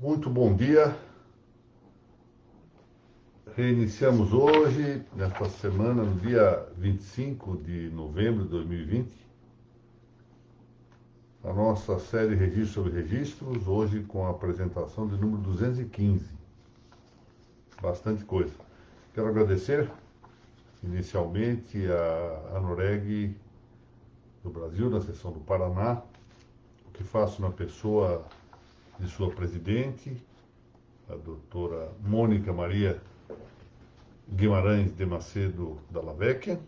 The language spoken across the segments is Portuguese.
Muito bom dia. Reiniciamos hoje, nesta semana, no dia 25 de novembro de 2020, a nossa série Registro sobre Registros, hoje com a apresentação de número 215. Bastante coisa. Quero agradecer, inicialmente, a Anoreg do Brasil, na seção do Paraná, o que faço na pessoa de sua presidente, a doutora Mônica Maria Guimarães de Macedo Dalla Vecchia,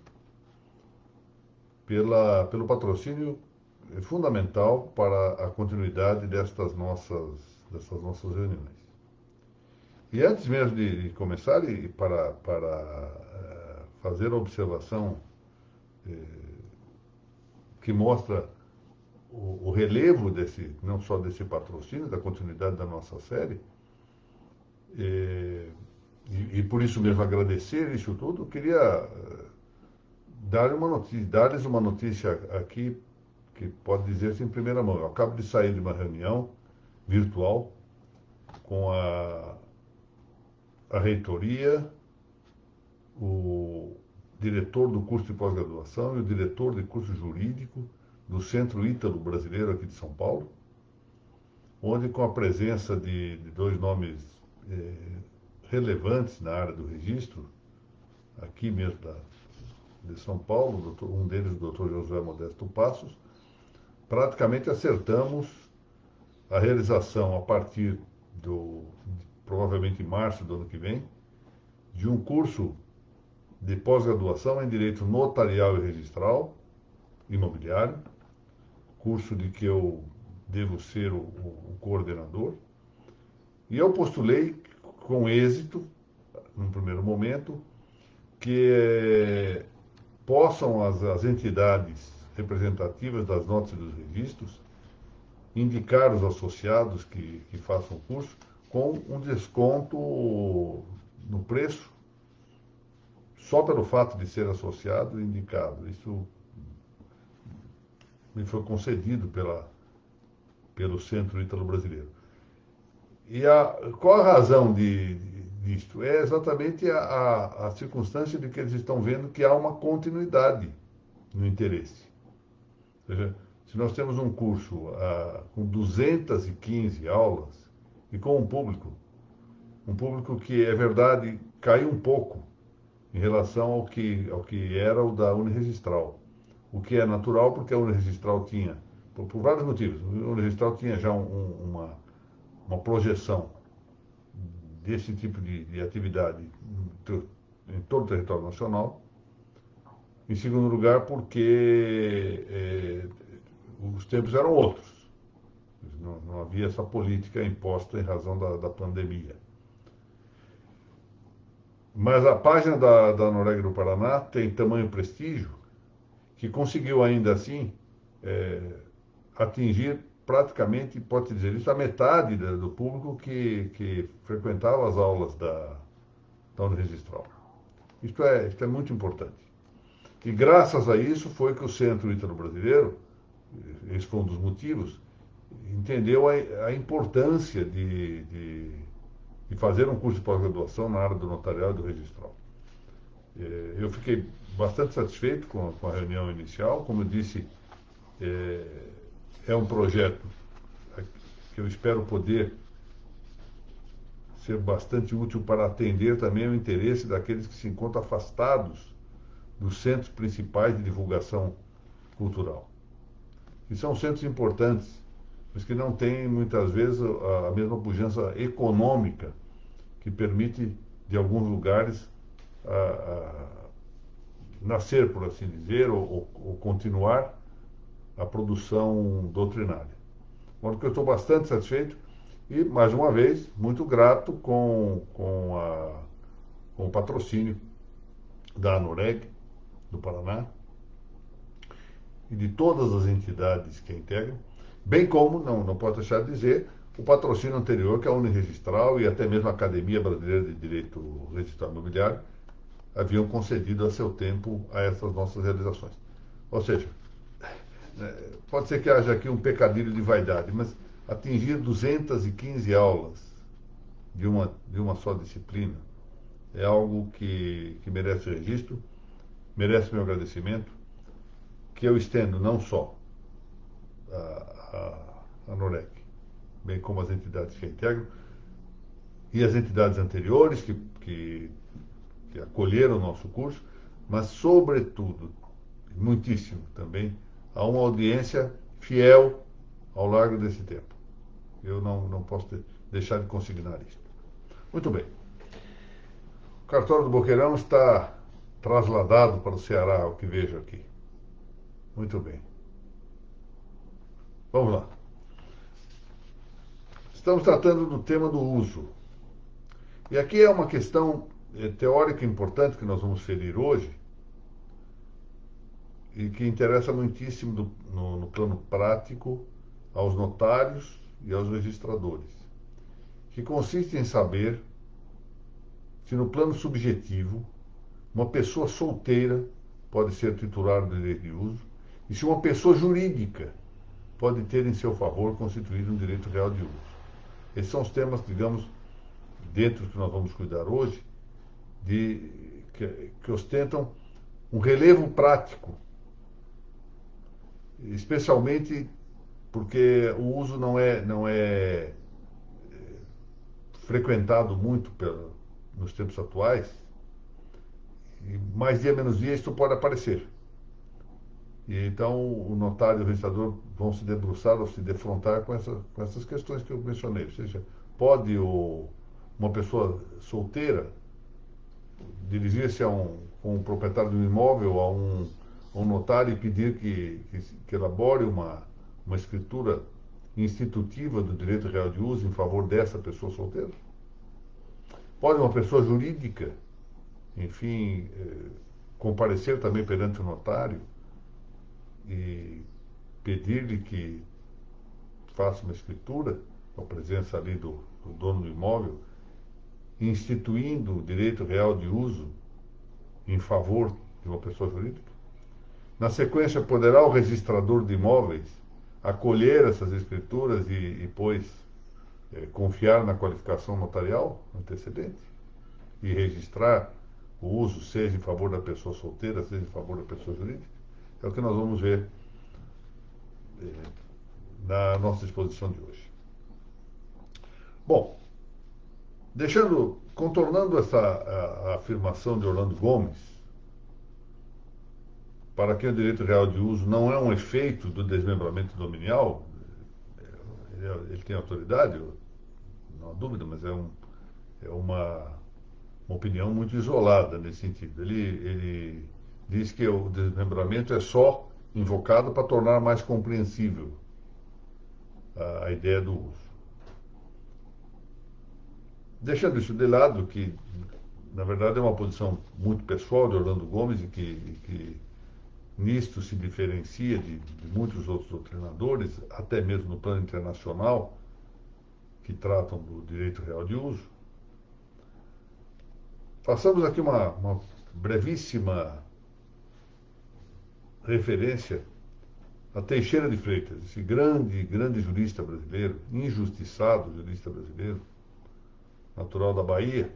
pelo patrocínio fundamental para a continuidade dessas nossas reuniões. E antes mesmo de começar, e para fazer a observação que mostra o relevo não só desse patrocínio, da continuidade da nossa série, e por isso mesmo agradecer isso tudo, eu queria dar-lhes uma notícia aqui que pode dizer-se em primeira mão. Eu acabo de sair de uma reunião virtual com a reitoria, o diretor do curso de pós-graduação e o diretor de curso jurídico do Centro Ítalo Brasileiro aqui de São Paulo, onde, com a presença de dois nomes relevantes na área do registro, aqui mesmo de São Paulo, um deles, o doutor Josué Modesto Passos, praticamente acertamos a realização, a partir provavelmente em março do ano que vem, de um curso de pós-graduação em Direito Notarial e Registral Imobiliário, curso de que eu devo ser o coordenador. E eu postulei com êxito, num primeiro momento, que possam as entidades representativas das notas e dos registros indicar os associados que façam o curso com um desconto no preço, só pelo fato de ser associado e indicado. Isso me foi concedido pelo Centro Ítalo Brasileiro. E qual a razão disto? É exatamente a circunstância de que eles estão vendo que há uma continuidade no interesse. Ou seja, se nós temos um curso com 215 aulas e com um público que, é verdade, caiu um pouco em relação ao que era o da Uniregistral, o que é natural, porque a Uniregistral tinha, por vários motivos, a Uniregistral tinha já uma projeção desse tipo de atividade em todo o território nacional. Em segundo lugar, porque os tempos eram outros. Não havia essa política imposta em razão da pandemia. Mas a página da Anoreg do Paraná tem tamanho prestígio que conseguiu ainda assim atingir praticamente, pode-se dizer isso, a metade do público que frequentava as aulas da Uniregistral. Isto é muito importante. E graças a isso foi que o Centro Ítalo Brasileiro, esse foi um dos motivos, entendeu a importância de fazer um curso de pós-graduação na área do notarial e do registral. Eu fiquei bastante satisfeito com a reunião inicial. Como eu disse, é um projeto que eu espero poder ser bastante útil para atender também o interesse daqueles que se encontram afastados dos centros principais de divulgação cultural. E são centros importantes, mas que não têm, muitas vezes, a mesma pujança econômica que permite, de alguns lugares, nascer, por assim dizer, ou continuar a produção doutrinária. De modo que eu estou bastante satisfeito e, mais uma vez, muito grato com o patrocínio da Anoreg do Paraná e de todas as entidades que a integram, bem como, não posso deixar de dizer, o patrocínio anterior que a Uniregistral e até mesmo a Academia Brasileira de Direito Registral Imobiliário haviam concedido a seu tempo a essas nossas realizações. Ou seja, pode ser que haja aqui um pecadilho de vaidade, mas atingir 215 aulas de uma só disciplina é algo que merece registro, merece meu agradecimento, que eu estendo não só a NOREC, bem como as entidades que a integram, e as entidades anteriores que acolheram o nosso curso, mas, sobretudo, muitíssimo também, a uma audiência fiel ao largo desse tempo. Eu não posso deixar de consignar isso. Muito bem. O cartório do Boqueirão está trasladado para o Ceará, ao que vejo aqui. Muito bem. Vamos lá. Estamos tratando do tema do uso. E aqui é uma questão teórica importante que nós vamos ferir hoje e que interessa muitíssimo no plano prático aos notários e aos registradores, que consiste em saber se no plano subjetivo uma pessoa solteira pode ser titular do direito de uso e se uma pessoa jurídica pode ter em seu favor constituído um direito real de uso. Esses são os temas, digamos, dentro do que nós vamos cuidar hoje, que ostentam um relevo prático, especialmente porque o uso não é frequentado muito nos tempos atuais, e mais dia menos dia isso pode aparecer. E então o notário e o registrador vão se debruçar ou se defrontar com essas questões que eu mencionei. Ou seja, pode uma pessoa solteira dirigir-se a um proprietário de um imóvel, a um notário e pedir que elabore uma escritura institutiva do direito real de uso em favor dessa pessoa solteira? Pode uma pessoa jurídica, enfim, comparecer também perante o notário e pedir-lhe que faça uma escritura, com a presença ali do dono do imóvel, instituindo o direito real de uso em favor de uma pessoa jurídica? Na sequência, poderá o registrador de imóveis acolher essas escrituras e depois confiar na qualificação notarial antecedente e registrar o uso, seja em favor da pessoa solteira, seja em favor da pessoa jurídica? É o que nós vamos ver na nossa exposição de hoje. Bom, contornando a afirmação de Orlando Gomes, para quem o direito real de uso não é um efeito do desmembramento dominial, ele tem autoridade, não há dúvida, mas é uma opinião muito isolada nesse sentido. Ele diz que o desmembramento é só invocado para tornar mais compreensível a ideia do uso. Deixando isso de lado, que na verdade é uma posição muito pessoal de Orlando Gomes e que nisto se diferencia de muitos outros doutrinadores, até mesmo no plano internacional, que tratam do direito real de uso. Façamos aqui uma brevíssima referência a Teixeira de Freitas, esse grande jurista brasileiro, injustiçado jurista brasileiro, natural da Bahia,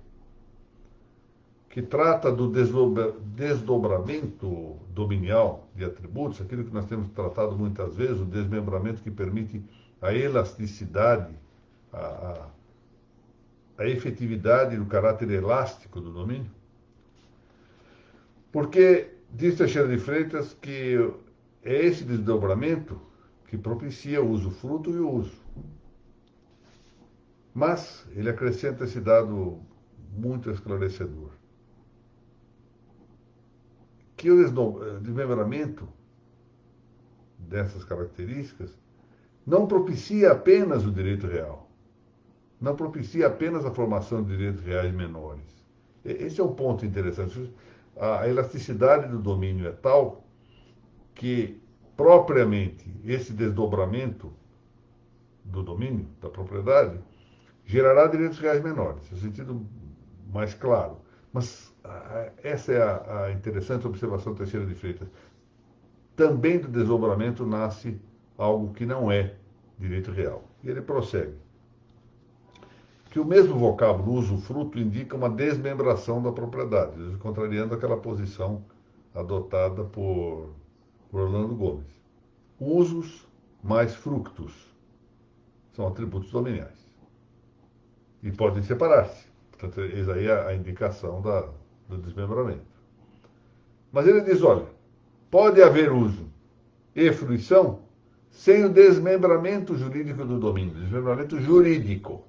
que trata do desdobramento dominial de atributos, aquilo que nós temos tratado muitas vezes, o desmembramento que permite a elasticidade, a efetividade do caráter elástico do domínio. Porque diz Teixeira de Freitas que é esse desdobramento que propicia o usufruto e o uso. Mas ele acrescenta esse dado muito esclarecedor, que o desmembramento dessas características não propicia apenas o direito real, não propicia apenas a formação de direitos reais menores. Esse é um ponto interessante. A elasticidade do domínio é tal que, propriamente, esse desdobramento do domínio, da propriedade, gerará direitos reais menores, no sentido mais claro. Mas essa é a interessante observação Teixeira de Freitas. Também do desdobramento nasce algo que não é direito real. E ele prossegue. Que o mesmo vocábulo usufruto indica uma desmembração da propriedade, contrariando aquela posição adotada por Orlando Gomes. Usos mais fructus são atributos dominiais. E podem separar-se. Portanto, eis aí a indicação do desmembramento. Mas ele diz, olha, pode haver uso e fruição sem o desmembramento jurídico do domínio. Desmembramento jurídico.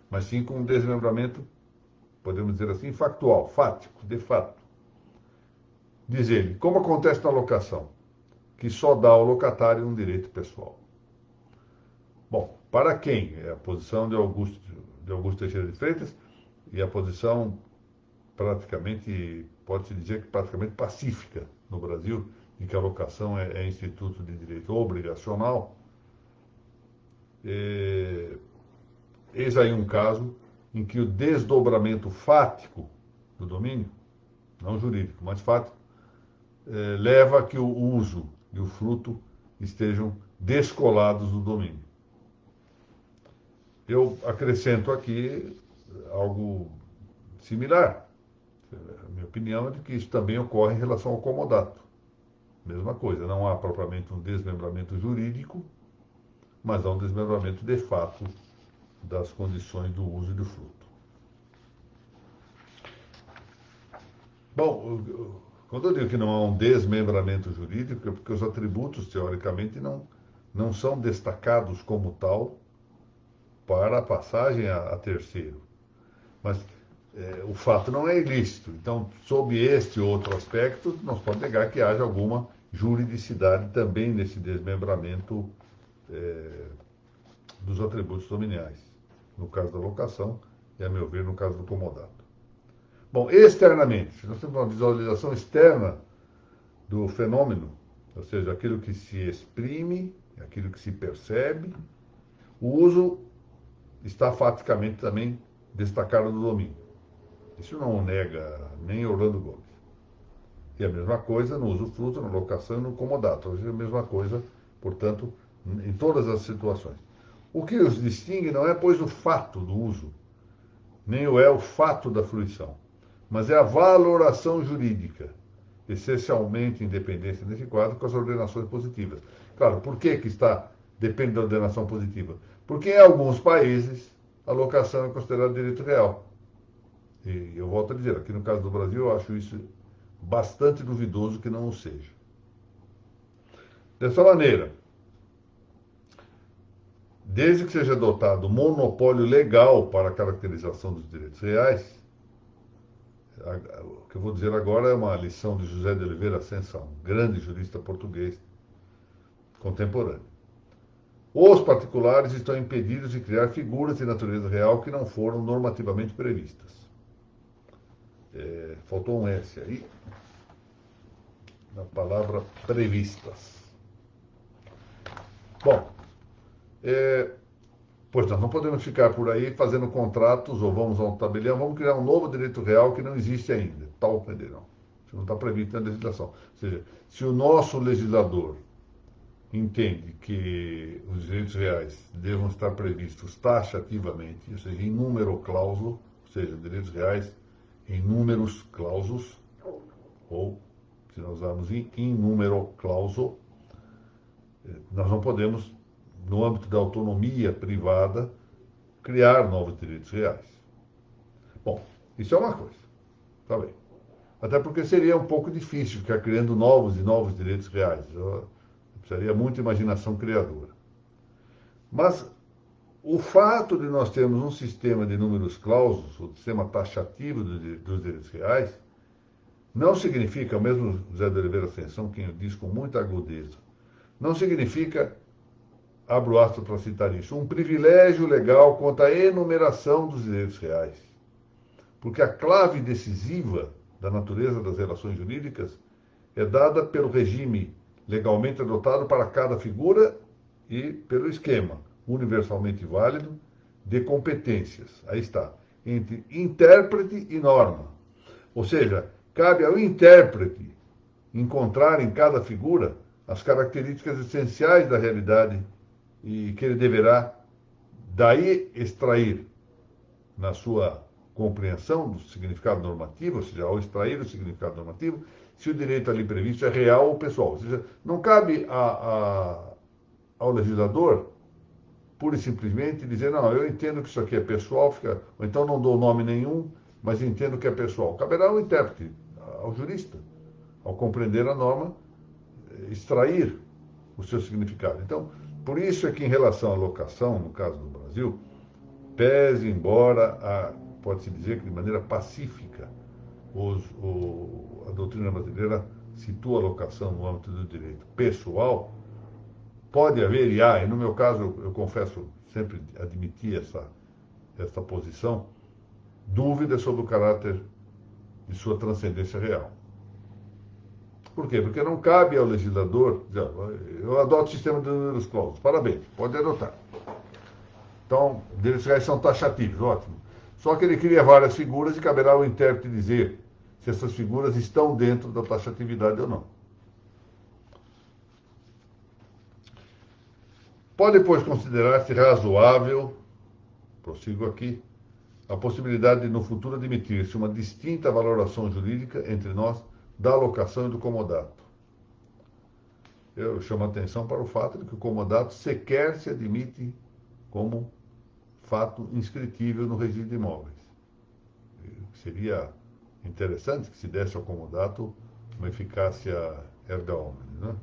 Mas sim com um desmembramento, podemos dizer assim, factual, fático, de fato. Diz ele, como acontece na locação, que só dá ao locatário um direito pessoal. Bom, para quem? É a posição de Augusto Teixeira de Freitas e a posição praticamente, pode-se dizer que praticamente pacífica no Brasil, em que a locação é instituto de direito obrigacional. Eis aí um caso em que o desdobramento fático do domínio, não jurídico, mas fático, leva a que o uso e o fruto estejam descolados do domínio. Eu acrescento aqui algo similar. A minha opinião é de que isso também ocorre em relação ao comodato. Mesma coisa, não há propriamente um desmembramento jurídico, mas há um desmembramento de fato das condições do uso e do fruto. Bom, quando eu digo que não há um desmembramento jurídico, é porque os atributos, teoricamente, não são destacados como tal para a passagem a terceiro. Mas o fato não é ilícito. Então, sob este outro aspecto, não se pode negar que haja alguma juridicidade também nesse desmembramento dos atributos dominiais, no caso da locação e, a meu ver, no caso do comodato. Bom, externamente, nós temos uma visualização externa do fenômeno, ou seja, aquilo que se exprime, aquilo que se percebe. O uso está faticamente também destacado do domínio. Isso não nega nem Orlando Gomes. E a mesma coisa no usufruto, na locação e no comodato. Hoje é a mesma coisa, portanto, em todas as situações. O que os distingue não é, pois, o fato do uso, nem o fato da fruição, mas é a valoração jurídica, essencialmente independente nesse quadro com as ordenações positivas. Claro, por que depende da ordenação positiva? Porque em alguns países a locação é considerada direito real. E eu volto a dizer, aqui no caso do Brasil, eu acho isso bastante duvidoso que não o seja. Dessa maneira, desde que seja adotado monopólio legal para a caracterização dos direitos reais, o que eu vou dizer agora é uma lição de José de Oliveira Ascensão, grande jurista português contemporâneo. Os particulares estão impedidos de criar figuras de natureza real que não foram normativamente previstas. Faltou um S aí, na palavra previstas. Bom, pois nós não podemos ficar por aí fazendo contratos ou vamos a um tabelião, vamos criar um novo direito real que não existe ainda. Tal entenderão. Isso não está previsto na legislação. Ou seja, se o nosso legislador entende que os direitos reais devam estar previstos taxativamente, ou seja, em número clauso, ou seja, direitos reais em números clausos, ou se nós usarmos em número clauso, nós não podemos, no âmbito da autonomia privada, criar novos direitos reais. Bom, isso é uma coisa, tá bem. Até porque seria um pouco difícil ficar criando novos e novos direitos reais. Precisaria muita imaginação criadora. Mas o fato de nós termos um sistema de números clausos, o sistema taxativo dos direitos reais, não significa, mesmo José de Oliveira Ascensão, quem o diz com muita agudeza, não significa, abro aspas para citar isso, um privilégio legal quanto à enumeração dos direitos reais. Porque a clave decisiva da natureza das relações jurídicas é dada pelo regime legalmente adotado para cada figura e pelo esquema universalmente válido de competências. Aí está, entre intérprete e norma. Ou seja, cabe ao intérprete encontrar em cada figura as características essenciais da realidade e que ele deverá daí extrair, na sua compreensão do significado normativo, ou seja, ao extrair o significado normativo, se o direito ali previsto é real ou pessoal. Ou seja, não cabe ao legislador, pura e simplesmente, dizer, não, eu entendo que isso aqui é pessoal, ou então não dou nome nenhum, mas entendo que é pessoal. Caberá ao intérprete, ao jurista, ao compreender a norma, extrair o seu significado. Então, por isso é que em relação à locação, no caso do Brasil, pese embora, pode-se dizer que de maneira pacífica, a doutrina brasileira situa a locação no âmbito do direito pessoal, pode haver, e no meu caso, eu confesso, sempre admiti essa posição, dúvidas sobre o caráter de sua transcendência real. Por quê? Porque não cabe ao legislador dizer, eu adoto o sistema de números clausos. Parabéns, pode adotar. Então, direitos reais são taxativos, ótimo. Só que ele cria várias figuras e caberá ao intérprete dizer se essas figuras estão dentro da taxatividade ou não. Pode, pois, considerar-se razoável, prossigo aqui, a possibilidade de, no futuro, admitir-se uma distinta valoração jurídica entre nós da locação e do comodato. Eu chamo a atenção para o fato de que o comodato sequer se admite como fato inscritível no registro de imóveis. Seria interessante que se desse ao comodato uma eficácia erga omnes, né?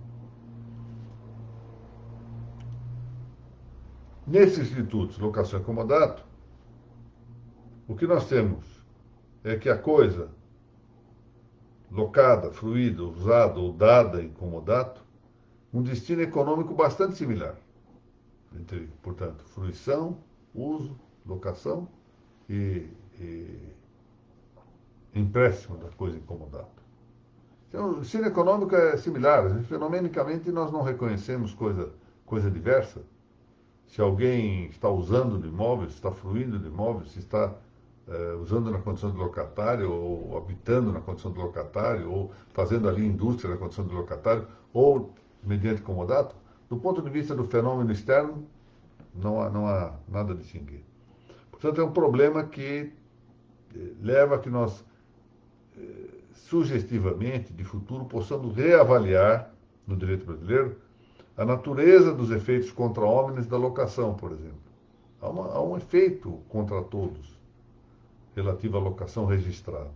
Nesses institutos, locação e comodato, o que nós temos é que a coisa locada, fruída, usada ou dada em comodato, um destino econômico bastante similar. Entre, portanto, fruição, uso, locação e empréstimo da coisa em comodato. Então, o destino econômico é similar. Fenomenicamente, nós não reconhecemos coisa diversa. Se alguém está usando do imóvel, se está fruindo do imóvel, se está usando na condição de locatário, ou habitando na condição de locatário, ou fazendo ali indústria na condição de locatário, ou mediante comodato, do ponto de vista do fenômeno externo, não há nada a distinguir. Portanto, é um problema que leva a que nós, sugestivamente, de futuro, possamos reavaliar, no direito brasileiro, a natureza dos efeitos contra homines da locação, por exemplo. Há um efeito contra todos, relativo à locação registrada.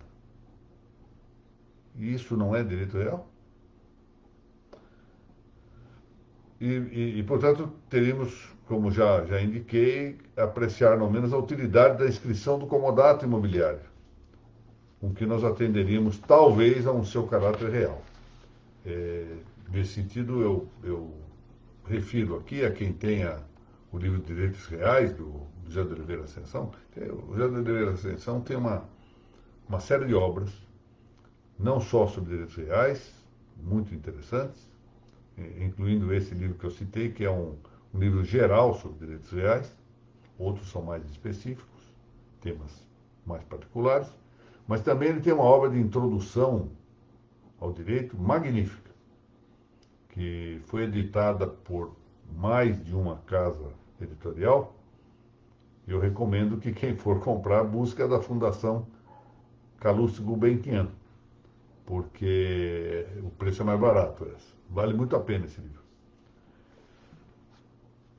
E isso não é direito real? Portanto, teríamos, como já indiquei, apreciar, no menos, a utilidade da inscrição do comodato imobiliário, com que nós atenderíamos, talvez, a um seu caráter real. Nesse sentido, eu refiro aqui a quem tenha o livro de Direitos Reais, do José de Oliveira Ascensão. O José de Oliveira Ascensão tem uma série de obras, não só sobre direitos reais, muito interessantes, incluindo esse livro que eu citei, que é um livro geral sobre direitos reais. Outros são mais específicos, temas mais particulares, mas também ele tem uma obra de introdução ao direito magnífica, que foi editada por mais de uma casa editorial. Eu recomendo que quem for comprar busque a da Fundação Calouste Gulbenkian, porque o preço é mais barato. Vale muito a pena esse livro.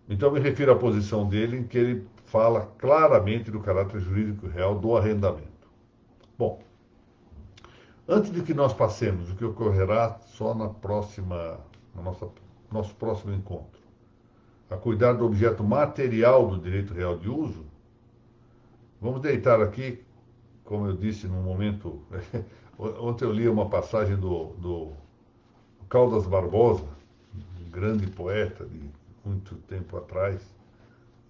Então, me refiro à posição dele, em que ele fala claramente do caráter jurídico real do arrendamento. Bom, antes de que nós passemos, o que ocorrerá só no nosso próximo encontro, a cuidar do objeto material do direito real de uso, vamos deitar aqui, como eu disse num momento... Ontem eu li uma passagem do Caldas Barbosa, um grande poeta de muito tempo atrás,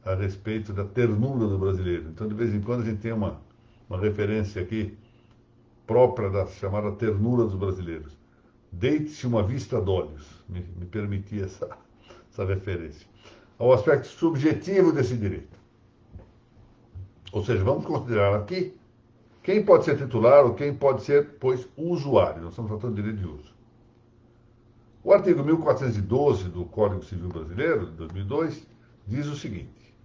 a respeito da ternura do brasileiro. Então, de vez em quando, a gente tem uma referência aqui própria da chamada ternura dos brasileiros. Deite-se uma vista d'olhos, me permitir essa referência, ao aspecto subjetivo desse direito. Ou seja, vamos considerar aqui quem pode ser titular ou quem pode ser, pois, usuário. Nós estamos tratando de direito de uso. O artigo 1412 do Código Civil Brasileiro, de 2002, diz o seguinte,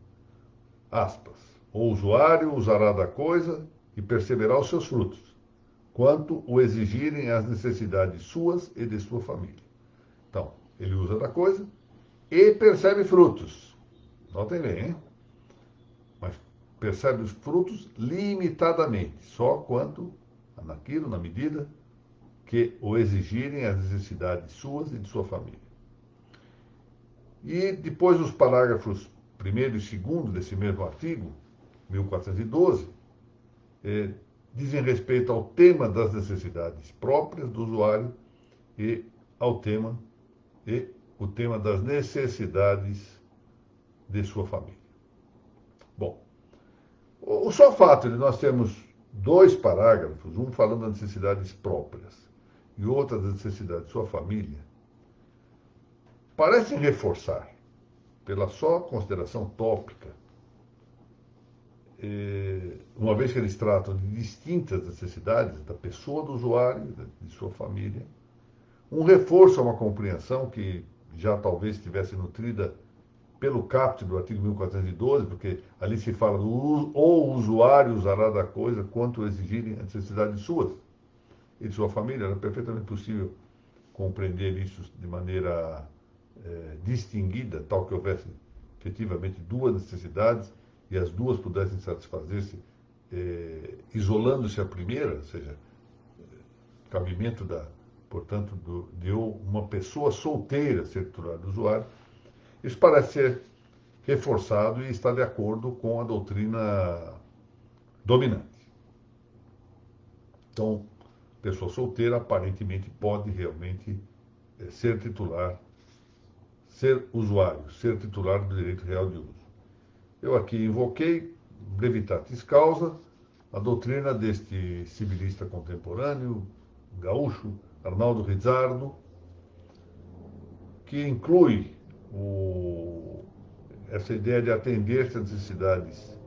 aspas, o usuário usará da coisa e perceberá os seus frutos, quanto o exigirem as necessidades suas e de sua família. Então, ele usa da coisa e percebe frutos. Notem bem, hein? Mas percebe os frutos limitadamente, só quanto naquilo, na medida que o exigirem as necessidades suas e de sua família. E depois os parágrafos 1º e 2º desse mesmo artigo, 1412, dizem respeito ao tema das necessidades próprias do usuário e ao tema e o tema das necessidades de sua família. Bom, o só fato de nós termos dois parágrafos, um falando das necessidades próprias e outro das necessidades de sua família, parece reforçar, pela só consideração tópica, uma vez que eles tratam de distintas necessidades da pessoa do usuário, de sua família, um reforço a uma compreensão que já talvez estivesse nutrida pelo caput do artigo 1412, porque ali se fala do o usuário usará da coisa quanto exigirem as necessidades suas e de sua família. Era perfeitamente possível compreender isso de maneira distinguida, tal que houvesse efetivamente duas necessidades e as duas pudessem satisfazer-se isolando-se a primeira, ou seja, cabimento portanto, de uma pessoa solteira ser titular do usuário. Isso parece ser reforçado e está de acordo com a doutrina dominante. Então, pessoa solteira aparentemente pode realmente ser titular, ser usuário, ser titular do direito real de uso. Eu aqui invoquei, brevitatis causa, a doutrina deste civilista contemporâneo, gaúcho, Arnaldo Rizzardo, que inclui essa ideia de atender-se às necessidades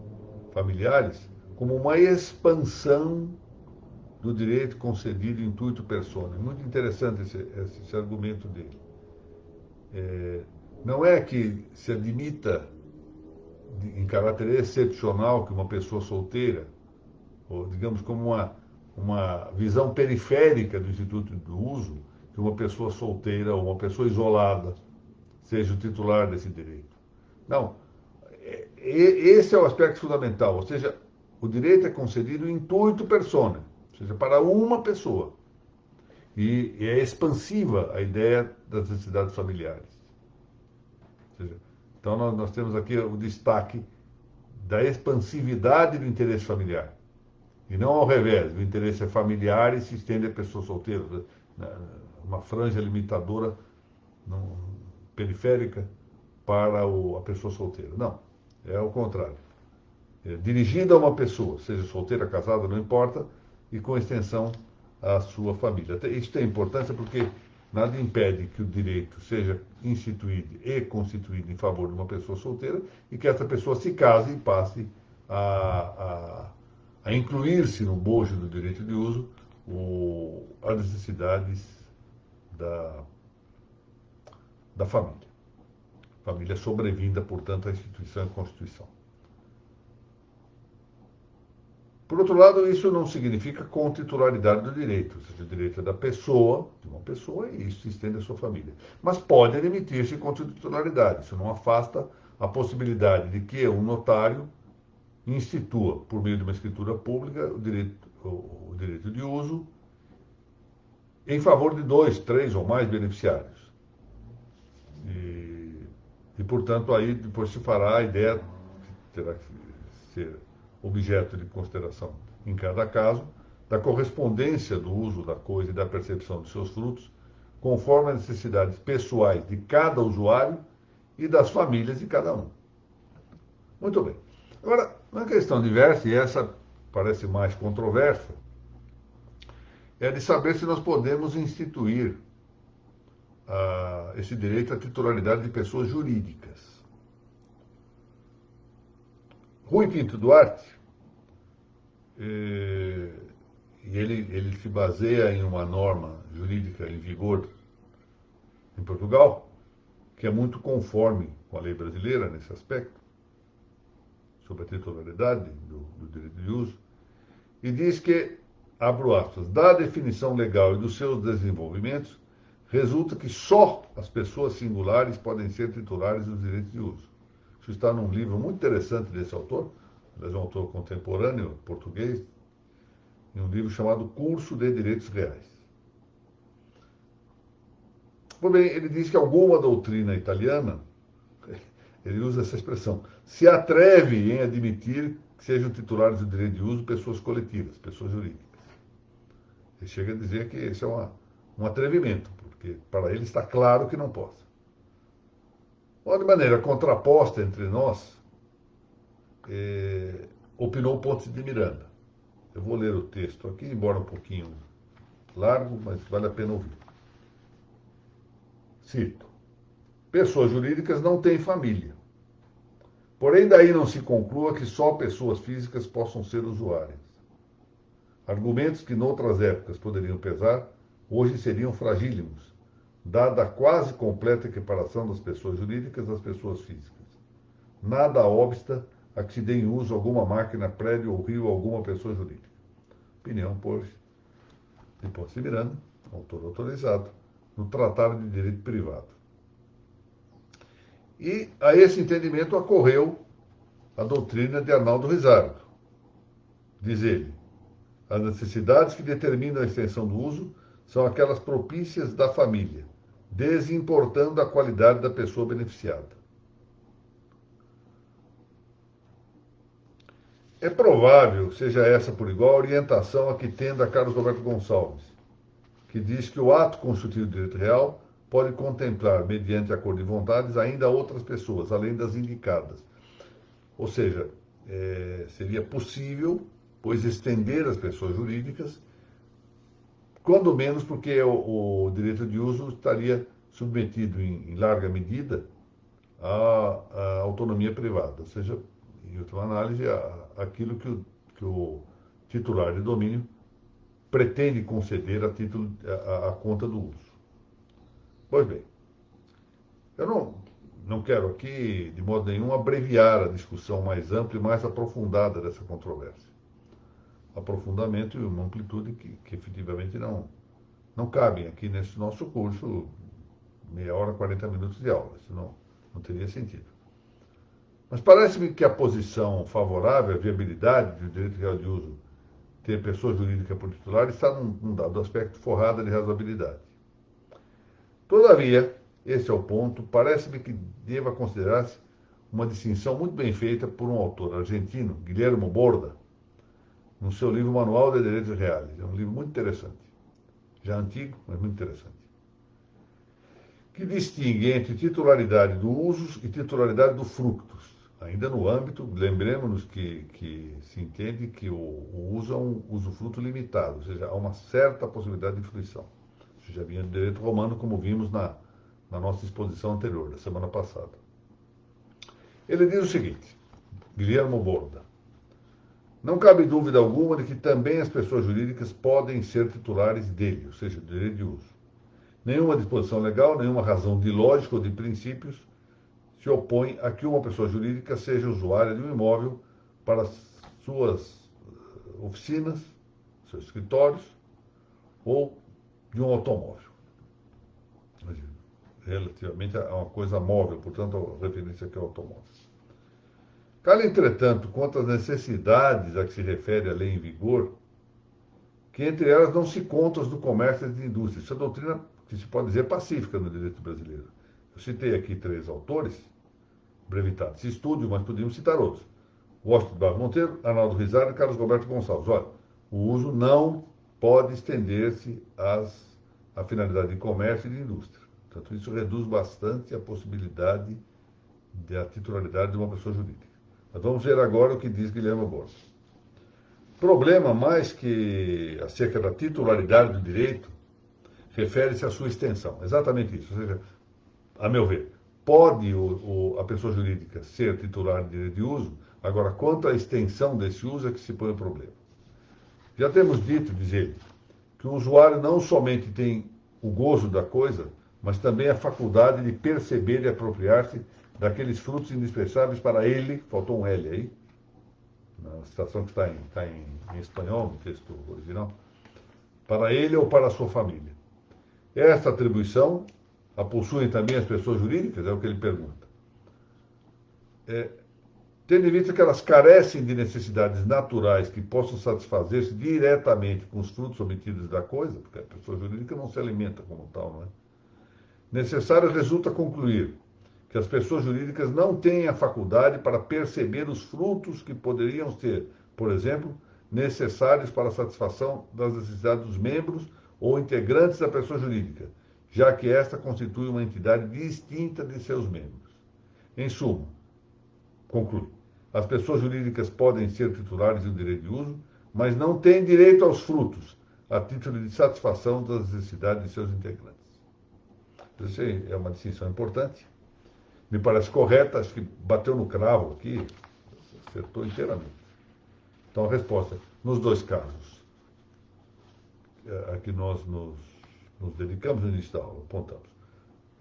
familiares como uma expansão do direito concedido intuito personae. Muito interessante esse argumento dele. Não é que se admita, em caráter excepcional, que uma pessoa solteira, ou digamos como uma visão periférica do instituto do uso, que uma pessoa solteira ou uma pessoa isolada seja o titular desse direito. Não. Esse é o aspecto fundamental, ou seja, o direito é concedido intuito personae, ou seja, para uma pessoa. E é expansiva a ideia das necessidades familiares. Ou seja, então nós temos aqui o destaque da expansividade do interesse familiar. E não ao revés, o interesse é familiar e se estende a pessoas solteiras, uma franja limitadora periférica para a pessoa solteira. Não, é o contrário. É dirigida a uma pessoa, seja solteira, casada, não importa, e com extensão à sua família. Isso tem importância porque nada impede que o direito seja instituído e constituído em favor de uma pessoa solteira e que essa pessoa se case e passe a incluir-se no bojo do direito de uso as necessidades da família. Família sobrevinda, portanto, à instituição e à Constituição. Por outro lado, isso não significa contitularidade do direito, ou seja, o direito é da pessoa, de uma pessoa, e isso se estende à sua família. Mas pode admitir-se contitularidade, isso não afasta a possibilidade de que um notário institua, por meio de uma escritura pública, o direito de uso em favor de 2, 3 ou mais beneficiários. E, portanto, aí depois se fará a ideia, que terá que ser objeto de consideração em cada caso, da correspondência do uso da coisa e da percepção de seus frutos, conforme as necessidades pessoais de cada usuário e das famílias de cada um. Muito bem. Agora, uma questão diversa, e essa parece mais controversa, é de saber se nós podemos instituir esse direito à titularidade de pessoas jurídicas. Rui Pinto Duarte, e ele se baseia em uma norma jurídica em vigor em Portugal, que é muito conforme com a lei brasileira nesse aspecto, sobre a titularidade do direito de uso, e diz que, abro aspas, da definição legal e dos seus desenvolvimentos, resulta que só as pessoas singulares podem ser titulares dos direitos de uso. Isso está num livro muito interessante desse autor, é um autor contemporâneo português, em um livro chamado Curso de Direitos Reais. Pois bem, ele diz que alguma doutrina italiana, ele usa essa expressão, se atreve em admitir que sejam titulares do direito de uso pessoas coletivas, pessoas jurídicas. Ele chega a dizer que esse é um atrevimento, porque para ele está claro que não possa. De maneira contraposta entre nós, opinou Pontes de Miranda. Eu vou ler o texto aqui, embora um pouquinho largo, mas vale a pena ouvir. Cito: pessoas jurídicas não têm família. Porém, daí não se conclua que só pessoas físicas possam ser usuárias. Argumentos que noutras épocas poderiam pesar, hoje seriam fragílimos, dada a quase completa equiparação das pessoas jurídicas às pessoas físicas. Nada obsta a que se dê em uso alguma máquina, prédio ou rio a alguma pessoa jurídica. Opinião, pois, de Pontes de Miranda, autor autorizado, no Tratado de Direito Privado. E a esse entendimento ocorreu a doutrina de Arnaldo Rizzardo. Diz ele: as necessidades que determinam a extensão do uso são aquelas propícias da família, desimportando a qualidade da pessoa beneficiada. É provável seja essa, por igual, a orientação a que tenda Carlos Roberto Gonçalves, que diz que o ato constitutivo de direito real pode contemplar, mediante acordo de vontades, ainda outras pessoas, além das indicadas. Ou seja, seria possível, pois, estender as pessoas jurídicas, quando menos porque o direito de uso estaria submetido, em larga medida, à autonomia privada. Ou seja, em última análise, aquilo que o titular de domínio pretende conceder a título a conta do uso. Pois bem, eu não quero aqui, de modo nenhum, abreviar a discussão mais ampla e mais aprofundada dessa controvérsia. Aprofundamento e uma amplitude que efetivamente não cabem aqui nesse nosso curso, meia hora, 40 minutos de aula. Isso não teria sentido. Mas parece-me que a posição favorável à viabilidade do direito real de uso ter pessoa jurídica por titular está num dado aspecto forrada de razoabilidade. Todavia, esse é o ponto, parece-me que deva considerar-se uma distinção muito bem feita por um autor argentino, Guillermo Borda, no seu livro Manual de Direitos Reais. É um livro muito interessante, já antigo, mas muito interessante, que distingue entre titularidade do usus e titularidade do fructus. Ainda no âmbito, lembremos-nos que se entende que o uso é um usufruto limitado, ou seja, há uma certa possibilidade de fruição. Isso já vinha do direito romano, como vimos na nossa exposição anterior, da semana passada. Ele diz o seguinte, Guillermo Borda: não cabe dúvida alguma de que também as pessoas jurídicas podem ser titulares dele, ou seja, do direito de uso. Nenhuma disposição legal, nenhuma razão de lógica ou de princípios se opõe a que uma pessoa jurídica seja usuária de um imóvel para suas oficinas, seus escritórios, ou de um automóvel. Relativamente a uma coisa móvel, portanto, a referência aqui ao automóvel. Cala, entretanto, quanto às necessidades a que se refere a lei em vigor, que entre elas não se contam as do comércio e da indústria. Isso é doutrina que se pode dizer pacífica no direito brasileiro. Eu citei aqui 3 autores, brevitados. Estúdio, mas podíamos citar outros. Washington Barros Monteiro, Arnaldo Rizzardo e Carlos Roberto Gonçalves. Olha, o uso não pode estender-se à finalidade de comércio e de indústria. Portanto, isso reduz bastante a possibilidade da titularidade de uma pessoa jurídica. Mas vamos ver agora o que diz Guilherme Borges. Problema mais que acerca da titularidade do direito refere-se à sua extensão. Exatamente isso. Ou seja, a meu ver, pode a pessoa jurídica ser titular de direito de uso, agora, quanto à extensão desse uso é que se põe o problema. Já temos dito, diz ele, que o usuário não somente tem o gozo da coisa, mas também a faculdade de perceber e apropriar-se daqueles frutos indispensáveis para ele, faltou um L aí, na citação que está em espanhol, no texto original, para ele ou para a sua família. Esta atribuição a possuem também as pessoas jurídicas? É o que ele pergunta. Tendo em vista que elas carecem de necessidades naturais que possam satisfazer-se diretamente com os frutos obtidos da coisa, porque a pessoa jurídica não se alimenta como tal, não é? Necessário resulta concluir que as pessoas jurídicas não têm a faculdade para perceber os frutos que poderiam ser, por exemplo, necessários para a satisfação das necessidades dos membros ou integrantes da pessoa jurídica, já que esta constitui uma entidade distinta de seus membros. Em suma, conclui, as pessoas jurídicas podem ser titulares do direito de uso, mas não têm direito aos frutos, a título de satisfação das necessidades de seus integrantes. Isso é uma distinção importante. Me parece correta, acho que bateu no cravo aqui, acertou inteiramente. Então, a resposta, nos dois casos, a que nós nos dedicamos no início da aula, apontamos,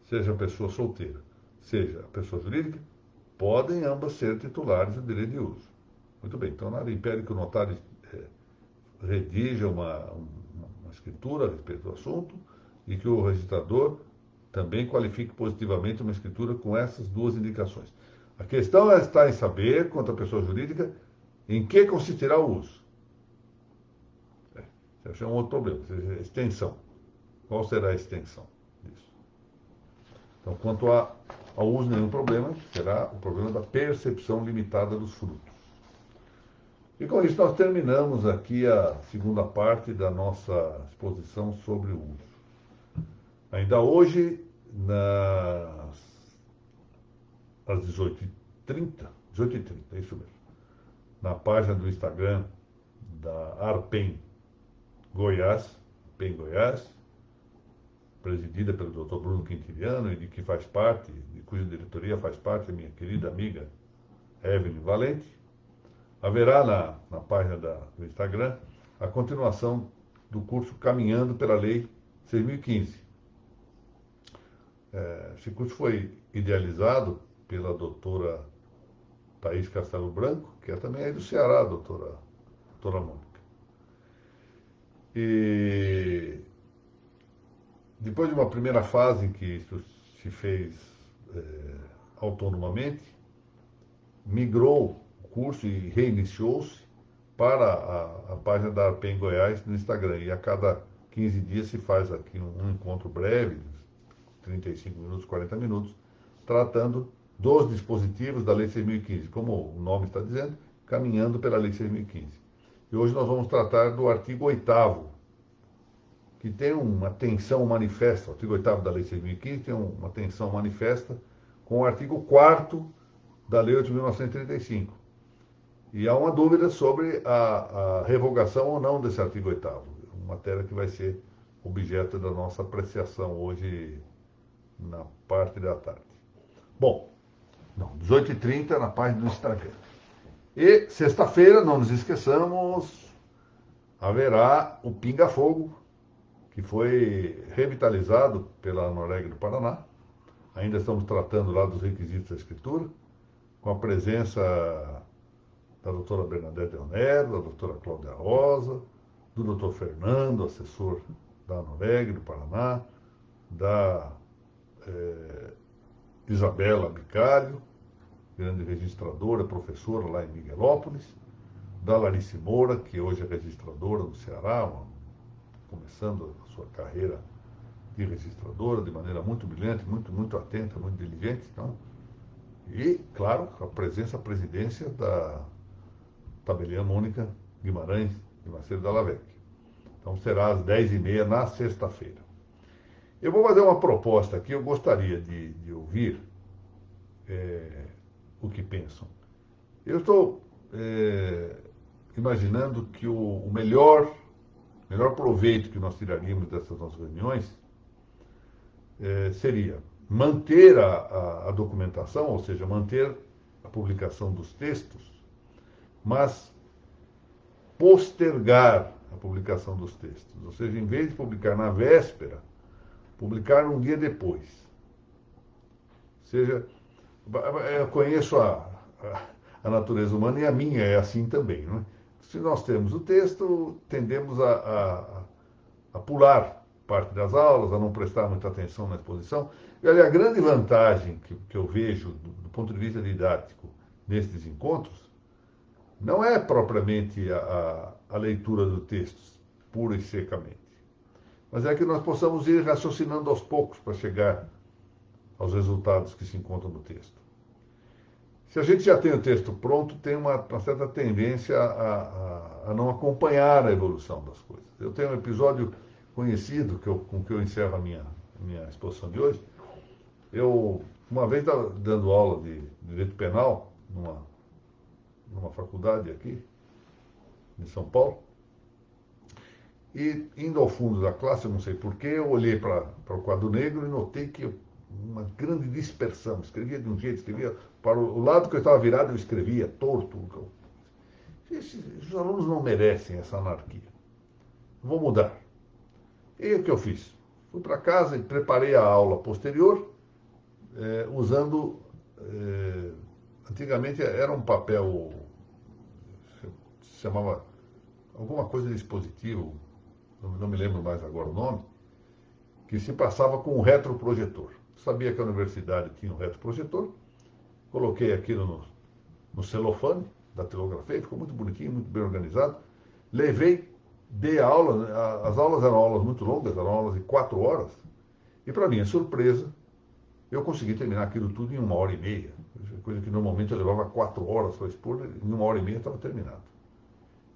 seja a pessoa solteira, seja a pessoa jurídica, podem ambas ser titulares do direito de uso. Muito bem, então nada impede que o notário redija uma escritura a respeito do assunto e que o registrador também qualifique positivamente uma escritura com essas duas indicações. A questão está em saber, quanto à pessoa jurídica, em que consistirá o uso. Esse é um outro problema, extensão. Qual será a extensão disso? Então, quanto ao uso, nenhum problema, será o problema da percepção limitada dos frutos. E com isso nós terminamos aqui a segunda parte da nossa exposição sobre o uso. Ainda hoje, às 18h30, é isso mesmo, na página do Instagram da Arpen Goiás, presidida pelo Dr. Bruno Quintiliano e de que faz parte, de cuja diretoria faz parte a minha querida amiga Evelyn Valente, haverá na página do Instagram a continuação do curso Caminhando pela Lei 6.015. Esse curso foi idealizado pela doutora Thaís Castelo Branco, que é também aí do Ceará, doutora Mônica. E depois de uma primeira fase em que isso se fez autonomamente, migrou o curso e reiniciou-se para a página da Arpen Goiás no Instagram. E a cada 15 dias se faz aqui um encontro breve, 35 minutos, 40 minutos, tratando dos dispositivos da Lei 6.015, como o nome está dizendo, caminhando pela Lei 6.015. E hoje nós vamos tratar do artigo 8º, que tem uma tensão manifesta, o artigo 8º da Lei 6.015 tem uma tensão manifesta com o artigo 4º da Lei 8.935. E há uma dúvida sobre a revogação ou não desse artigo 8º, uma matéria que vai ser objeto da nossa apreciação hoje na parte da tarde. Bom, 18h30 na página do Instagram. E sexta-feira, não nos esqueçamos, haverá o Pinga Fogo, que foi revitalizado pela Noreg do Paraná. Ainda estamos tratando lá dos requisitos da escritura, com a presença da doutora Bernadette Leonero, da doutora Cláudia Rosa, do doutor Fernando, assessor da Noreg do Paraná, da Isabela Bicalho, grande registradora, professora lá em Miguelópolis, da Larice Moura, que hoje é registradora no Ceará, começando a sua carreira de registradora de maneira muito brilhante, muito atenta, muito diligente. Então, e, claro, a presidência da tabeliã Mônica Guimarães de Macedo Dalla Vecchia. Então será às 10h30 na sexta-feira. Eu vou fazer uma proposta aqui, eu gostaria de ouvir o que pensam. Eu estou imaginando que o melhor proveito que nós tiraríamos dessas nossas reuniões seria manter a documentação, ou seja, manter a publicação dos textos, mas postergar a publicação dos textos. Ou seja, em vez de publicar na véspera, publicar um dia depois. Ou seja, eu conheço a natureza humana e a minha é assim também. Não é? Se nós temos o texto, tendemos a pular parte das aulas, a não prestar muita atenção na exposição. E olha, a grande vantagem que eu vejo do ponto de vista didático nestes encontros não é propriamente a leitura do texto, pura e secamente, mas é que nós possamos ir raciocinando aos poucos para chegar aos resultados que se encontram no texto. Se a gente já tem o texto pronto, tem uma certa tendência a não acompanhar a evolução das coisas. Eu tenho um episódio conhecido com que eu encerro a minha exposição de hoje. Eu, uma vez, estava dando aula de direito penal numa faculdade aqui, de São Paulo, e indo ao fundo da classe, eu não sei porquê, eu olhei para o quadro negro e notei que uma grande dispersão. Escrevia de um jeito, escrevia para o lado que eu estava virado, eu escrevia torto. Os alunos não merecem essa anarquia. Vou mudar. E o que eu fiz? Fui para casa e preparei a aula posterior, usando. Antigamente era um papel, se chamava alguma coisa de dispositivo, não me lembro mais agora o nome, que se passava com um retroprojetor. Sabia que a universidade tinha um retroprojetor, coloquei aquilo no celofane, datilografei, ficou muito bonitinho, muito bem organizado. Levei, dei a aula, as aulas eram aulas muito longas, eram aulas de 4 horas, e para minha surpresa, eu consegui terminar aquilo tudo em 1h30, coisa que normalmente eu levava 4 horas para expor, em 1h30 estava terminado.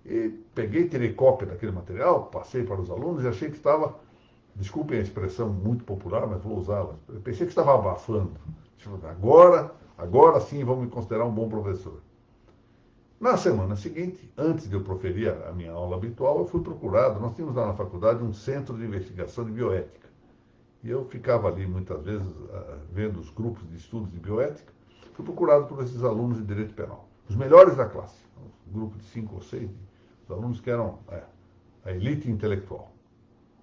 E peguei, tirei cópia daquele material, passei para os alunos e achei que estava, desculpem a expressão muito popular, mas vou usá-la, eu pensei que estava abafando. Agora sim vão me considerar um bom professor. Na semana seguinte, antes de eu proferir a minha aula habitual, eu fui procurado. Nós tínhamos lá na faculdade um centro de investigação de bioética. E eu ficava ali muitas vezes vendo os grupos de estudos de bioética. Fui procurado por esses alunos de direito penal, os melhores da classe, um grupo de 5 ou 6, os alunos que eram a elite intelectual.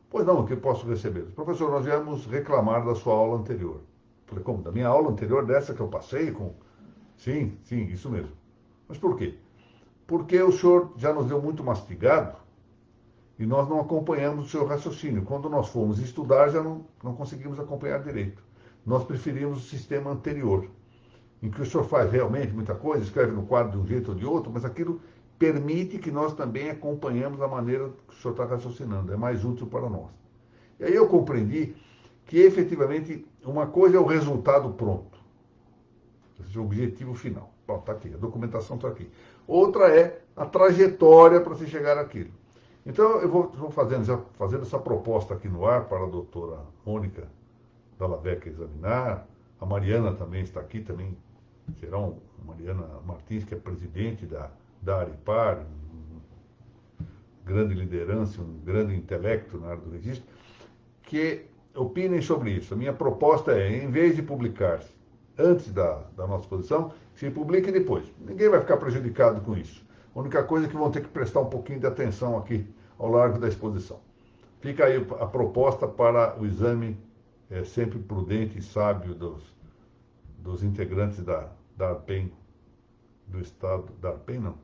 Pois não, o que posso receber? Professor, nós viemos reclamar da sua aula anterior. Falei, como? Da minha aula anterior, dessa que eu passei com... Sim, isso mesmo. Mas por quê? Porque o senhor já nos deu muito mastigado e nós não acompanhamos o seu raciocínio. Quando nós fomos estudar, já não conseguimos acompanhar direito. Nós preferimos o sistema anterior, em que o senhor faz realmente muita coisa, escreve no quadro de um jeito ou de outro, mas aquilo permite que nós também acompanhemos a maneira que o senhor está raciocinando. É mais útil para nós. E aí eu compreendi que, efetivamente, uma coisa é o resultado pronto, ou seja, o objetivo final. Bom, está aqui, a documentação está aqui. Outra é a trajetória para se chegar àquilo. Então, eu vou fazendo essa proposta aqui no ar para a doutora Mônica Dallavecca examinar. A Mariana também está aqui, também será Mariana Martins, que é presidente da Aripar, grande liderança, um grande intelecto na área do registro, que opinem sobre isso. A minha proposta é, em vez de publicar antes da nossa exposição, se publique depois. Ninguém vai ficar prejudicado com isso. A única coisa é que vão ter que prestar um pouquinho de atenção aqui ao largo da exposição. Fica aí a proposta para o exame sempre prudente e sábio dos integrantes da ARPEN do Estado, da ARPEN não,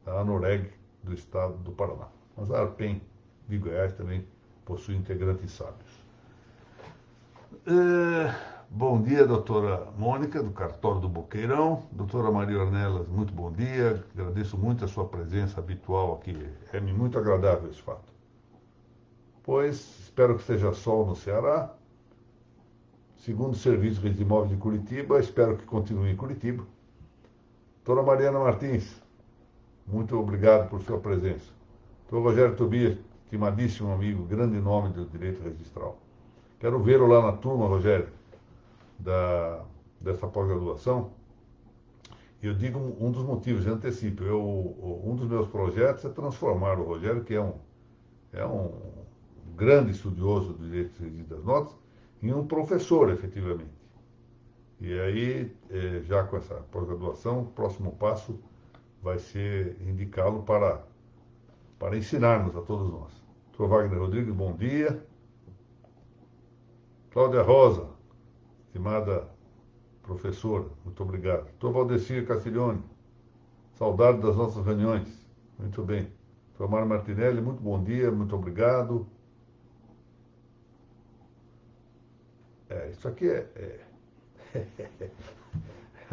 da ANOREG do Estado do Paraná. Mas a ARPEN de Goiás também possui integrantes sábios. Bom dia, doutora Mônica, do Cartório do Boqueirão. Doutora Maria Ornelas, muito bom dia. Agradeço muito a sua presença habitual aqui. É muito agradável esse fato. Pois, espero que seja sol no Ceará. Segundo o Serviço de Imóveis de Curitiba, espero que continue em Curitiba. Doutora Mariana Martins, muito obrigado por sua presença. Doutor Rogério Tobias, estimadíssimo amigo, grande nome do direito registral. Quero vê-lo lá na turma, Rogério, dessa pós-graduação. Eu digo um dos motivos, eu antecipo. Um dos meus projetos é transformar o Rogério, que é um grande estudioso do direito das notas, em um professor, efetivamente. E aí, já com essa pós-graduação, o próximo passo vai ser indicá-lo para ensinarmos a todos nós. Dr. Wagner Rodrigues, bom dia. Cláudia Rosa, estimada professora, muito obrigado. Doutor Valdecir Castiglione, saudade das nossas reuniões. Muito bem. Doutor Mário Martinelli, muito bom dia, muito obrigado. Isso aqui é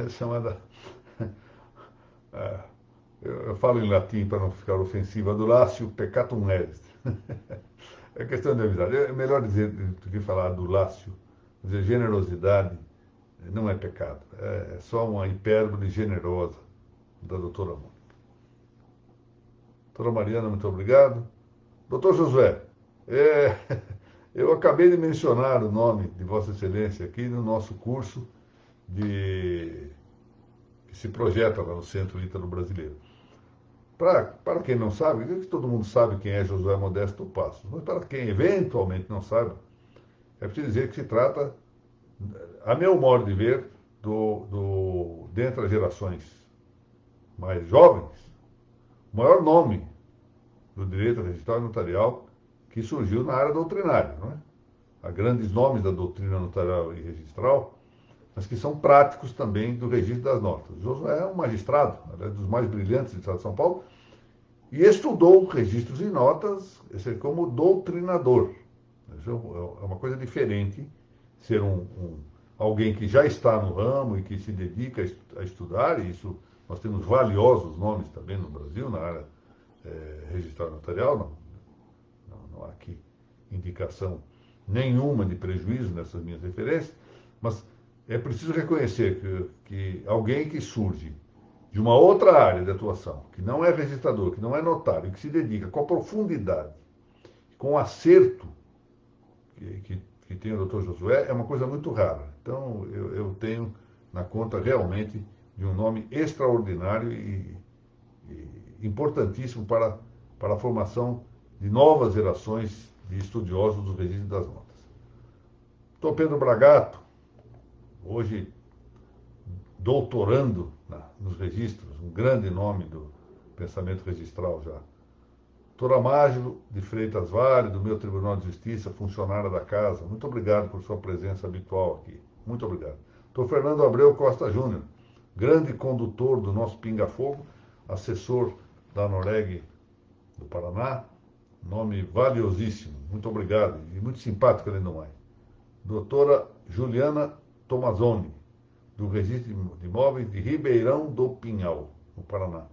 chamada... eu falo em latim para não ficar ofensiva, adulatio peccatum est. É questão de amizade. É melhor dizer do que falar adulatio, dizer generosidade não é pecado. É só uma hipérbole generosa da doutora Mônica. Doutora Mariana, muito obrigado. Doutor Josué, eu acabei de mencionar o nome de Vossa Excelência aqui no nosso curso que se projeta lá no Centro Ítalo Brasileiro. Para quem não sabe, eu que todo mundo sabe quem é Josué Modesto Passos, mas para quem eventualmente não sabe, é preciso dizer que se trata, a meu modo de ver, dentre as gerações mais jovens, o maior nome do direito registral e notarial que surgiu na área doutrinária, não é? Há grandes nomes da doutrina notarial e registral, mas que são práticos também do registro das notas. Josué é um magistrado, dos mais brilhantes do estado de São Paulo, e estudou registros e notas como doutrinador. Isso é uma coisa diferente, ser alguém que já está no ramo e que se dedica a estudar, e isso nós temos valiosos nomes também no Brasil, na área registral notarial, não há aqui indicação nenhuma de prejuízo nessas minhas referências, mas é preciso reconhecer que alguém que surge de uma outra área de atuação, que não é registrador, que não é notário, que se dedica com a profundidade, com o acerto que tem o doutor Josué, é uma coisa muito rara. Então, eu tenho na conta realmente de um nome extraordinário e importantíssimo para a formação de novas gerações de estudiosos do registro das notas. Doutor Pedro Bragato, hoje doutorando nos registros, um grande nome do pensamento registral já. Doutora Mágilo de Freitas Vale, do meu Tribunal de Justiça, funcionária da casa, muito obrigado por sua presença habitual aqui. Muito obrigado. Doutor Fernando Abreu Costa Júnior, grande condutor do nosso Pinga Fogo, assessor da Noreg do Paraná, nome valiosíssimo, muito obrigado, e muito simpático além do mais. Doutora Juliana Tomazoni, do Registro de Imóveis de Ribeirão do Pinhal, no Paraná.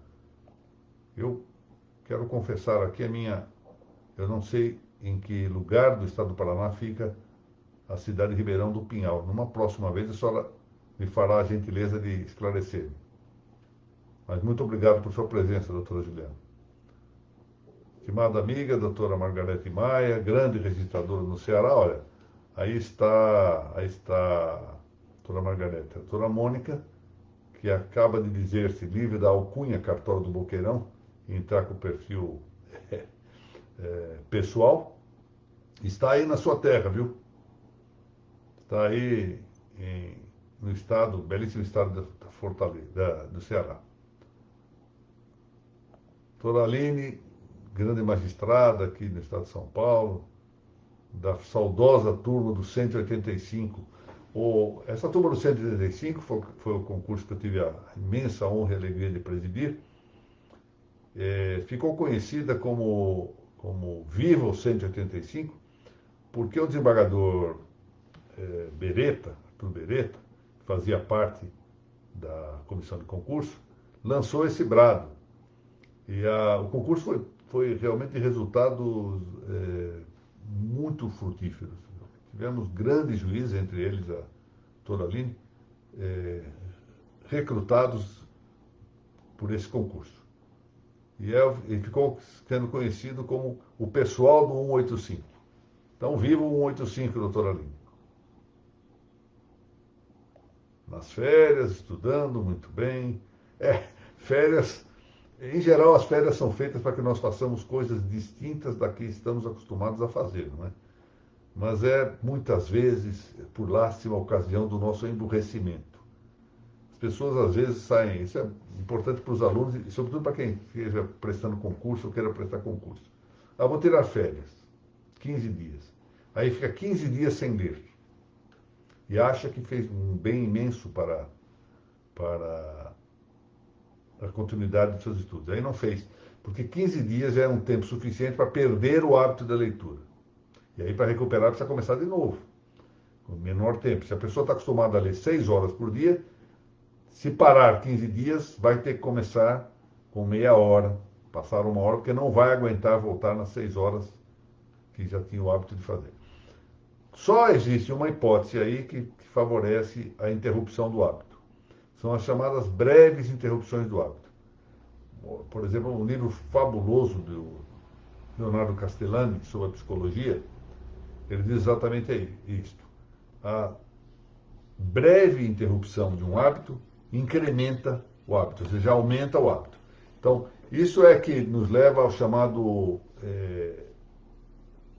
Eu quero confessar aqui eu não sei em que lugar do estado do Paraná fica a cidade de Ribeirão do Pinhal. Numa próxima vez a senhora me fará a gentileza de esclarecer. Mas muito obrigado por sua presença, doutora Juliana. Estimada amiga, doutora Margarete Maia, grande registradora no Ceará, olha, aí está a doutora Margarete, a doutora Mônica, que acaba de dizer-se livre da alcunha cartório do Boqueirão, e entrar com o perfil pessoal, está aí na sua terra, viu? Está aí no estado, belíssimo estado da Fortaleza, do Ceará. Doutora Aline, grande magistrada aqui no estado de São Paulo, da saudosa turma do 185. Essa turma do 185 foi o concurso que eu tive a imensa honra e alegria de presidir. Ficou conhecida como Viva o 185, porque o desembargador Arthur Beretta, que fazia parte da comissão de concurso, lançou esse brado. E o concurso foi realmente resultados muito frutíferos. Tivemos grandes juízes, entre eles a doutora Aline, recrutados por esse concurso. E ele ficou sendo conhecido como o pessoal do 185. Então, viva o 185, doutora Aline. Nas férias, estudando muito bem. Férias, em geral, as férias são feitas para que nós façamos coisas distintas da que estamos acostumados a fazer, não é? Mas muitas vezes, por lástima, a ocasião do nosso emburrecimento. As pessoas, às vezes, saem... Isso é importante para os alunos e, sobretudo, para quem esteja prestando concurso ou queira prestar concurso. Vou tirar férias, 15 dias. Aí fica 15 dias sem ler. e acha que fez um bem imenso para a continuidade dos seus estudos. Aí não fez, porque 15 dias já é um tempo suficiente para perder o hábito da leitura. E aí, para recuperar, precisa começar de novo, com menor tempo. Se a pessoa está acostumada a ler 6 horas por dia, se parar 15 dias, vai ter que começar com meia hora, passar uma hora, porque não vai aguentar voltar nas 6 horas que já tinha o hábito de fazer. Só existe uma hipótese aí que favorece a interrupção do hábito. São as chamadas breves interrupções do hábito. Por exemplo, um livro fabuloso do Leonardo Castellani sobre a psicologia, ele diz exatamente isto. A breve interrupção de um hábito incrementa o hábito, ou seja, aumenta o hábito. Então, isso é que nos leva ao chamado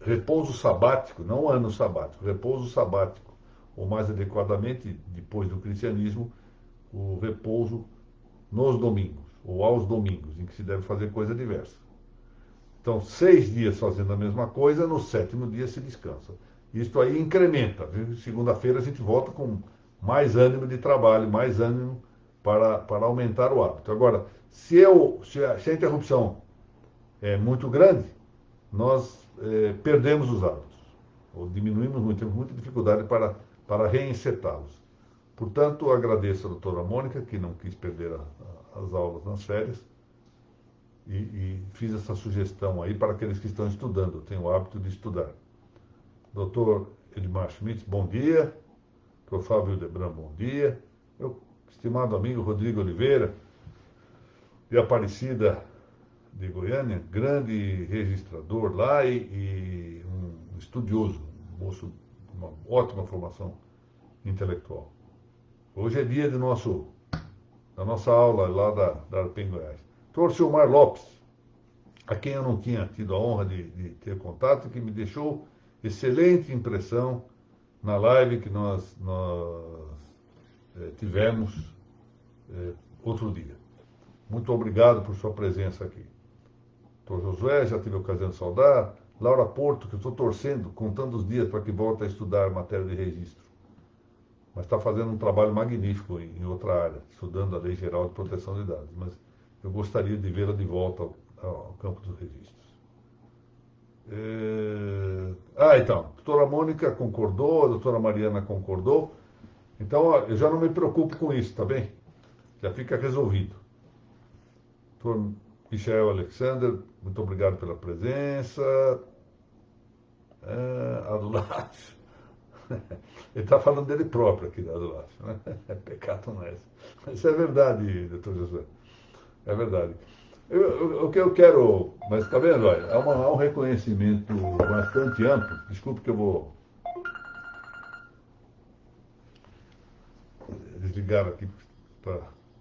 repouso sabático, não ano sabático, repouso sabático, ou mais adequadamente, depois do cristianismo, o repouso nos domingos, ou aos domingos, em que se deve fazer coisa diversa. Então, 6 dias fazendo a mesma coisa, no 7º dia se descansa. Isto aí incrementa. Segunda-feira a gente volta com mais ânimo de trabalho, mais ânimo para aumentar o hábito. Agora, se a interrupção é muito grande, nós perdemos os hábitos, ou diminuímos muito, temos muita dificuldade para reinsetá-los. Portanto, agradeço a doutora Mônica, que não quis perder as aulas nas férias, e fiz essa sugestão aí para aqueles que estão estudando, têm o hábito de estudar. Doutor Edmar Schmitz, bom dia. Doutor Fábio Debran, bom dia. Meu estimado amigo Rodrigo Oliveira, de Aparecida de Goiânia, grande registrador lá e um estudioso, um moço com uma ótima formação intelectual. Hoje é dia da nossa aula lá da Arpen Goiás. Doutor Silmar Lopes, a quem eu não tinha tido a honra de ter contato, que me deixou excelente impressão na live que nós tivemos outro dia. Muito obrigado por sua presença aqui. Doutor Josué, já tive a ocasião de saudar. Laura Porto, que eu estou torcendo, contando os dias para que volte a estudar matéria de registro. Mas está fazendo um trabalho magnífico em outra área, estudando a Lei Geral de Proteção de Dados. Mas eu gostaria de vê-la de volta ao campo dos registros. Então, a doutora Mônica concordou, a doutora Mariana concordou. Então, ó, eu já não me preocupo com isso, tá bem? Já fica resolvido. Doutor Michel Alexander, muito obrigado pela presença. Adulacho. Ele está falando dele próprio aqui, Adulacho, né? É pecado não é. Mas isso é verdade, doutor Josué. É verdade. O que eu quero, mas está vendo, olha, há um reconhecimento bastante amplo. Desculpe que eu vou desligar aqui.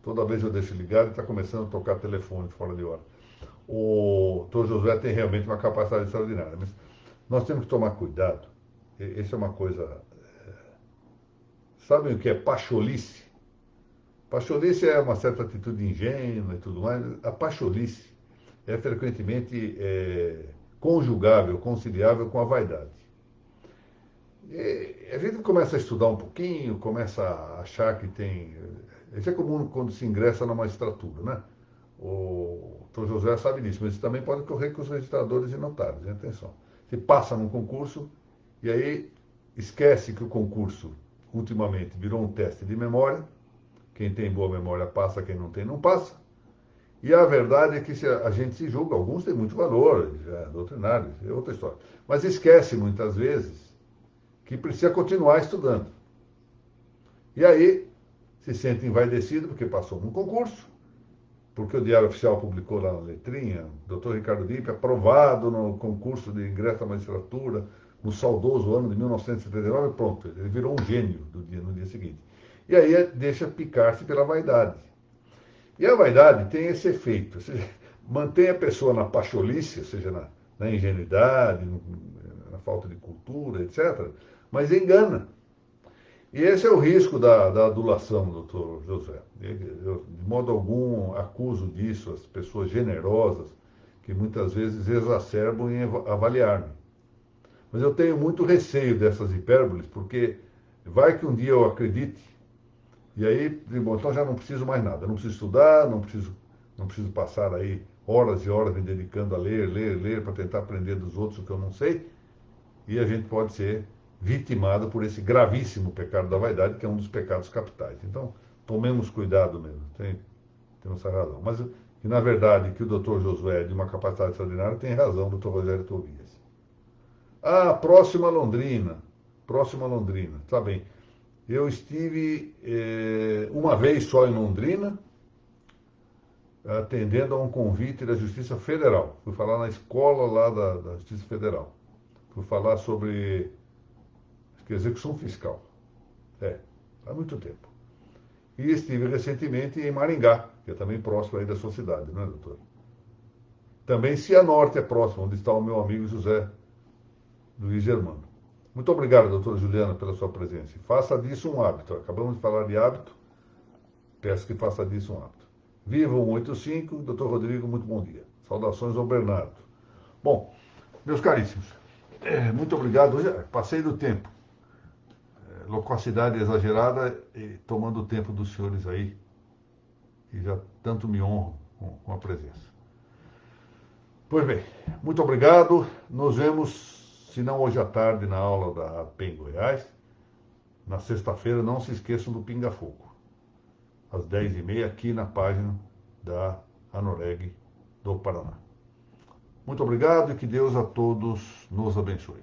Toda vez eu deixo ligado e está começando a tocar telefone fora de hora. O doutor Josué tem realmente uma capacidade extraordinária, mas nós temos que tomar cuidado. Isso é uma coisa. Sabem o que é pacholice? Pacholice é uma certa atitude ingênua e tudo mais. A pacholice é frequentemente conjugável, conciliável com a vaidade. E a gente começa a estudar um pouquinho, começa a achar que tem. Isso é comum quando se ingressa na magistratura, né? O doutor José sabe disso, mas isso também pode ocorrer com os registradores e notários, atenção. Se passa num concurso e aí esquece que o concurso, ultimamente, virou um teste de memória. Quem tem boa memória passa, quem não tem não passa. E a verdade é que a gente se julga, alguns têm muito valor, já doutrinários, é outra história. Mas esquece muitas vezes que precisa continuar estudando. E aí se sente envaidecido porque passou num concurso, porque o Diário Oficial publicou lá na letrinha, Dr. Ricardo Dipp, aprovado no concurso de ingresso à magistratura, no saudoso ano de 1979, pronto, ele virou um gênio no dia seguinte. E aí deixa picar-se pela vaidade. E a vaidade tem esse efeito, ou seja, mantém a pessoa na pacholice, ou seja, na ingenuidade, na falta de cultura, etc., mas engana. E esse é o risco da adulação, doutor José. Eu, de modo algum, acuso disso as pessoas generosas, que muitas vezes exacerbam em avaliar-me. Mas eu tenho muito receio dessas hipérboles, porque Vai que um dia eu acredite, e aí, bom, então já não preciso mais nada. Não preciso estudar, não preciso passar aí horas e horas me dedicando a ler, ler, ler, para tentar aprender dos outros o que eu não sei. E a gente pode ser vitimado por esse gravíssimo pecado da vaidade, que é um dos pecados capitais. Então, tomemos cuidado mesmo, tem essa razão. Mas, e na verdade, que o doutor Josué é de uma capacidade extraordinária, tem razão o doutor Rogério Tobias. Ah, próxima Londrina, tá bem. Eu estive uma vez só em Londrina, atendendo a um convite da Justiça Federal. Fui falar na escola lá da Justiça Federal. Fui falar sobre execução fiscal. Há muito tempo. E estive recentemente em Maringá, que é também próximo aí da sua cidade, não é, doutor? Também Cianorte é próximo, onde está o meu amigo José Luiz Germano. Muito obrigado, doutora Juliana, pela sua presença. Faça disso um hábito. Acabamos de falar de hábito, peço que faça disso um hábito. Viva o 185, doutor Rodrigo, muito bom dia. Saudações ao Bernardo. Bom, meus caríssimos, muito obrigado. Hoje passei do tempo. Loquacidade exagerada e tomando o tempo dos senhores aí, que já tanto me honram com a presença. Pois bem, muito obrigado. Nos vemos, se não hoje à tarde, na aula da PEN Goiás. Na sexta-feira, não se esqueçam do Pinga Fogo, às 10h30, aqui na página da Anoreg do Paraná. Muito obrigado e que Deus a todos nos abençoe.